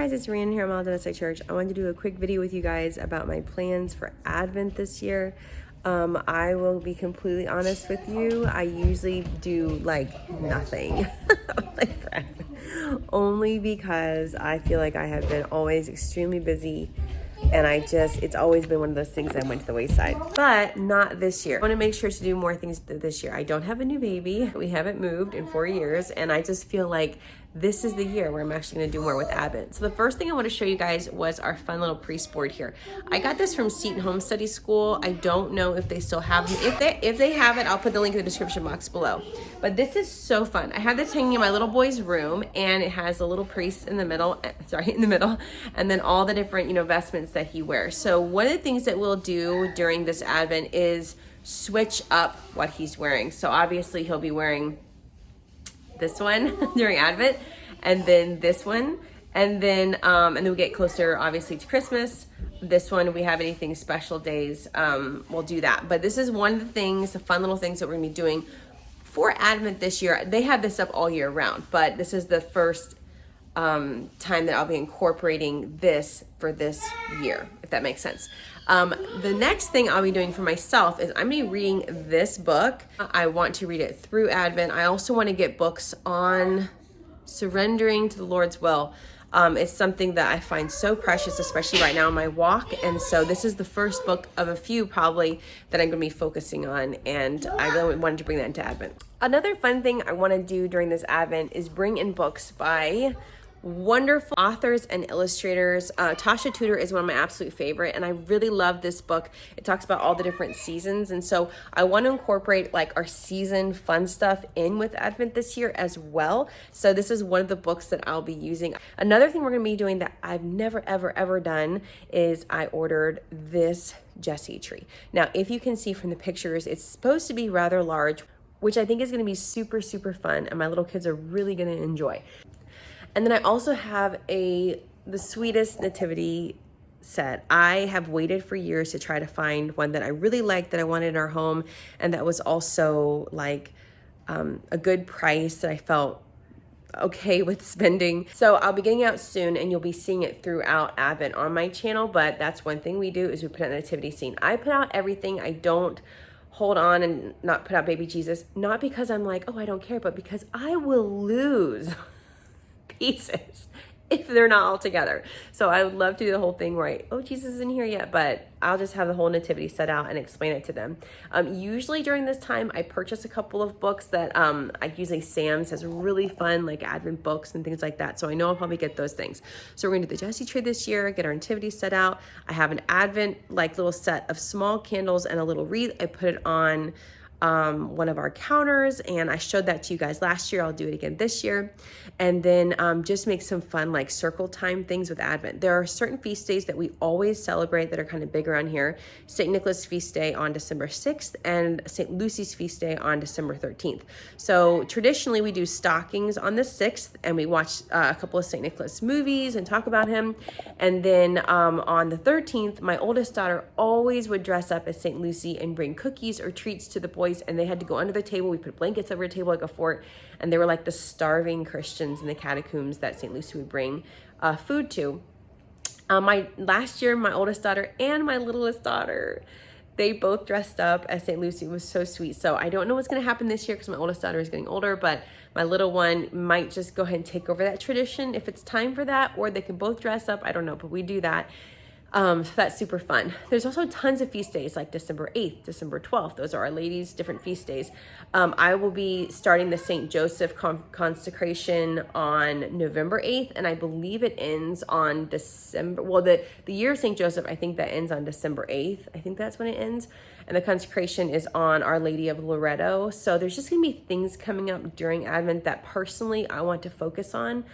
guys, it's Rhiannon here at Mile Domestic Church. I wanted to do a quick video with you guys about my plans for Advent this year. I will be completely honest with you. I usually do like nothing like for Advent, only because I feel like I have been always extremely busy. And it's always been one of those things that went to the wayside, but not this year. I want to make sure to do more things this year. I don't have a new baby. We haven't moved in 4 years. And I just feel like this is the year where I'm actually going to do more with Advent. So the first thing I want to show you guys was our fun little priest board here. I got this from Seton Home Study School. I don't know if they still have them. If they have it, I'll put the link in the description box below. But this is so fun. I have this hanging in my little boy's room, and it has a little priest in the middle, and then all the different, vestments that he wears. So one of the things that we'll do during this Advent is switch up what he's wearing. So obviously he'll be wearing this one during Advent, and then this one, and then we get closer obviously to Christmas. This one, if we have anything special days, we'll do that. But this is one of the things, the fun little things that we're gonna be doing for Advent this year. They have this up all year round, but this is the first time that I'll be incorporating this for this year, if that makes sense. The next thing I'll be doing for myself is I'm gonna be reading this book. I want to read it through Advent. I also want to get books on surrendering to the Lord's will. It's something that I find so precious, especially right now in my walk. And so this is the first book of a few probably that I'm gonna be focusing on. And I really wanted to bring that into Advent. Another fun thing I wanna do during this Advent is bring in books by wonderful authors and illustrators. Tasha Tudor is one of my absolute favorite, and I really love this book. It talks about all the different seasons, and so I want to incorporate like our season fun stuff in with Advent this year as well. So this is one of the books that I'll be using. Another thing we're going to be doing that I've never ever done is I ordered this Jessie tree. Now, if you can see from the pictures, it's supposed to be rather large, which I think is going to be super fun, and my little kids are really going to enjoy. And then I also have the sweetest nativity set. I have waited for years to try to find one that I really liked, that I wanted in our home, and that was also like a good price that I felt okay with spending. So I'll be getting out soon, and you'll be seeing it throughout Advent on my channel. But that's one thing we do, is we put out the nativity scene. I put out everything. I don't hold on and not put out baby Jesus, not because I'm like, oh, I don't care, but because I will lose pieces if they're not all together. So I would love to do the whole thing where Jesus isn't here yet, but I'll just have the whole nativity set out and explain it to them. Usually during this time, I purchase a couple of books that usually Sam's has really fun like Advent books and things like that. So I know I'll probably get those things. So we're gonna do the Jessie tree this year, get our nativity set out. I have an Advent like little set of small candles and a little wreath. I put it on one of our counters, and I showed that to you guys last year. I'll do it again this year. And then just make some fun like circle time things with Advent. There are certain feast days that we always celebrate that are kind of big around here. St. Nicholas feast day on December 6th and St. Lucy's feast day on December 13th. So traditionally we do stockings on the 6th, and we watch a couple of St. Nicholas movies and talk about him. And then on the 13th, my oldest daughter always would dress up as St. Lucy and bring cookies or treats to the boys, and they had to go under the table. We put blankets over a table like a fort, and they were like the starving Christians in the catacombs that St. Lucy would bring food to. Last year, my oldest daughter and my littlest daughter, they both dressed up as St. Lucy. It was so sweet. So I don't know what's going to happen this year because my oldest daughter is getting older, but my little one might just go ahead and take over that tradition if it's time for that, or they can both dress up. I don't know, but we do that. So that's super fun. There's also tons of feast days like December 8th, December 12th. Those are Our Lady's different feast days. I will be starting the St. Joseph consecration on November 8th, and I believe it ends on December. Well, the year of St. Joseph, I think that ends on December 8th. I think that's when it ends. And the consecration is on Our Lady of Loretto. So there's just gonna be things coming up during Advent that personally I want to focus on.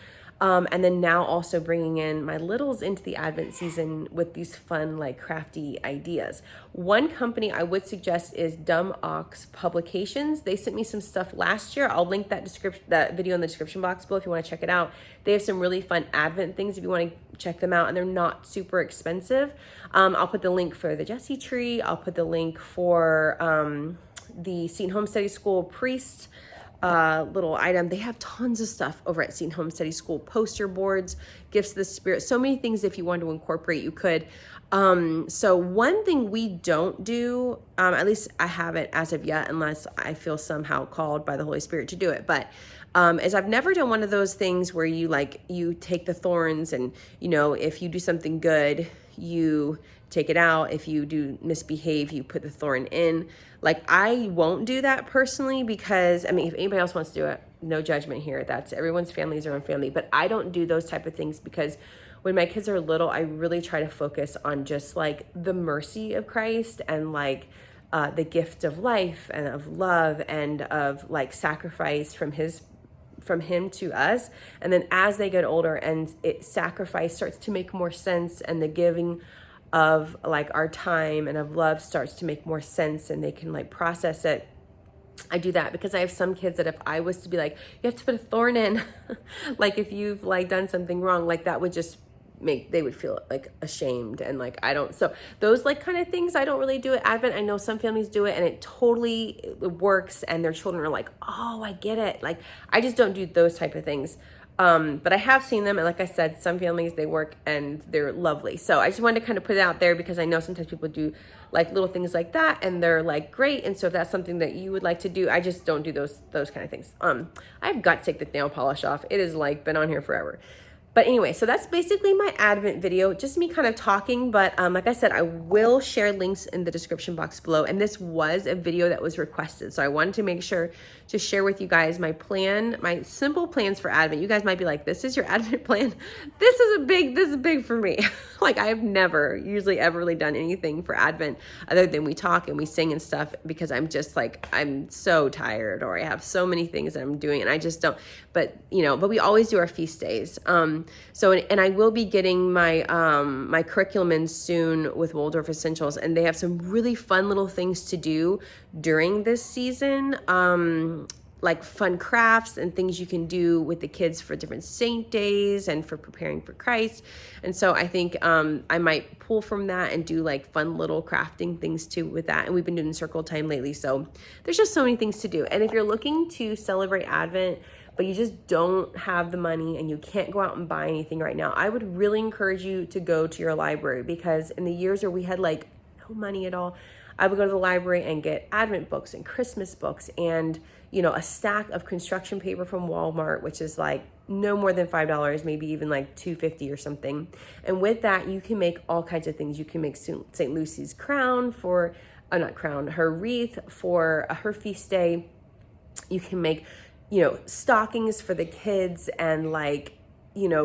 And then now also bringing in my littles into the Advent season with these fun, like crafty ideas. One company I would suggest is Dumb Ox Publications. They sent me some stuff last year. I'll link that video in the description box below if you want to check it out. They have some really fun Advent things if you want to check them out, and they're not super expensive. I'll put the link for the Jessie tree. I'll put the link for the Seton Home Study School priest little item. They have tons of stuff over at Seton Home Study School, poster boards, gifts of the Spirit, so many things. If you want to incorporate, you could. So one thing we don't do, at least I haven't as of yet, unless I feel somehow called by the Holy Spirit to do it, but is I've never done one of those things where you take the thorns and, if you do something good, you take it out. If you do misbehave, you put the thorn in. Like, I won't do that personally because, if anybody else wants to do it, no judgment here. That's everyone's family is their own family. But I don't do those type of things because when my kids are little, I really try to focus on just like the mercy of Christ and like the gift of life and of love and of like sacrifice from him to us. And then as they get older and sacrifice starts to make more sense and the giving of like our time and of love starts to make more sense and they can like process it, I do that because I have some kids that if I was to be like, you have to put a thorn in, like if you've like done something wrong, like that would just they would feel like ashamed and like I don't. So those like kind of things I don't really do at Advent. I know some families do it and it works and their children are like, oh, I get it. Like I just don't do those type of things. But I have seen them, and like I said, some families, they work and they're lovely. So I just wanted to kind of put it out there because I know sometimes people do like little things like that and they're like great. And so if that's something that you would like to do, I just don't do those kind of things. I've got to take the nail polish off. It has like been on here forever. But anyway, so that's basically my Advent video, just me kind of talking. But like I said, I will share links in the description box below. And this was a video that was requested. So I wanted to make sure to share with you guys my simple plans for Advent. You guys might be like, this is your Advent plan? This is big for me. Like I've never usually ever really done anything for Advent other than we talk and we sing and stuff because I'm just like, I'm so tired or I have so many things that I'm doing and I just don't, but we always do our feast days. So I will be getting my my curriculum in soon with Waldorf Essentials, and they have some really fun little things to do during this season, like fun crafts and things you can do with the kids for different saint days and for preparing for Christ. And so I think I might pull from that and do like fun little crafting things too with that. And we've been doing circle time lately, so there's just so many things to do. And if you're looking to celebrate Advent but you just don't have the money and you can't go out and buy anything right now, I would really encourage you to go to your library, because in the years where we had like no money at all, I would go to the library and get Advent books and Christmas books and, a stack of construction paper from Walmart, which is like no more than $5, maybe even like $2.50 or something. And with that, you can make all kinds of things. You can make St. Lucy's crown for, not crown, her wreath for her feast day. You can make stockings for the kids and like,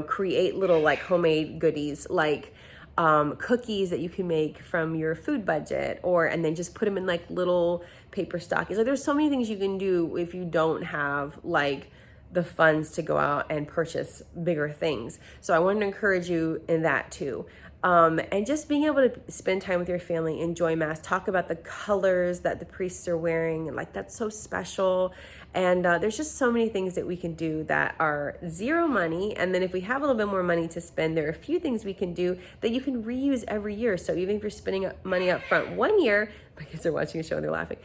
create little like homemade goodies, like cookies that you can make from your food budget, and then just put them in like little paper stockings. Like there's so many things you can do if you don't have like the funds to go out and purchase bigger things. So I wanted to encourage you in that too. And just being able to spend time with your family, enjoy Mass, talk about the colors that the priests are wearing, and like that's so special. And there's just so many things that we can do that are zero money. And then if we have a little bit more money to spend, there are a few things we can do that you can reuse every year. So even if you're spending money up front one year, my kids are watching a show and they're laughing,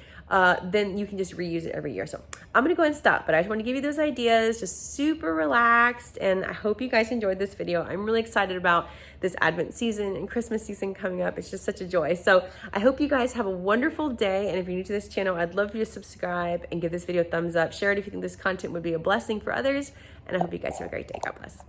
then you can just reuse it every year. So I'm gonna go ahead and stop, but I just want to give you those ideas, just super relaxed. And I hope you guys enjoyed this video. I'm really excited about this Advent season and Christmas season coming up. It's just such a joy. So I hope you guys have a wonderful day. And if you're new to this channel, I'd love for you to subscribe and give this video a thumbs up. Share it if you think this content would be a blessing for others. And I hope you guys have a great day. God bless.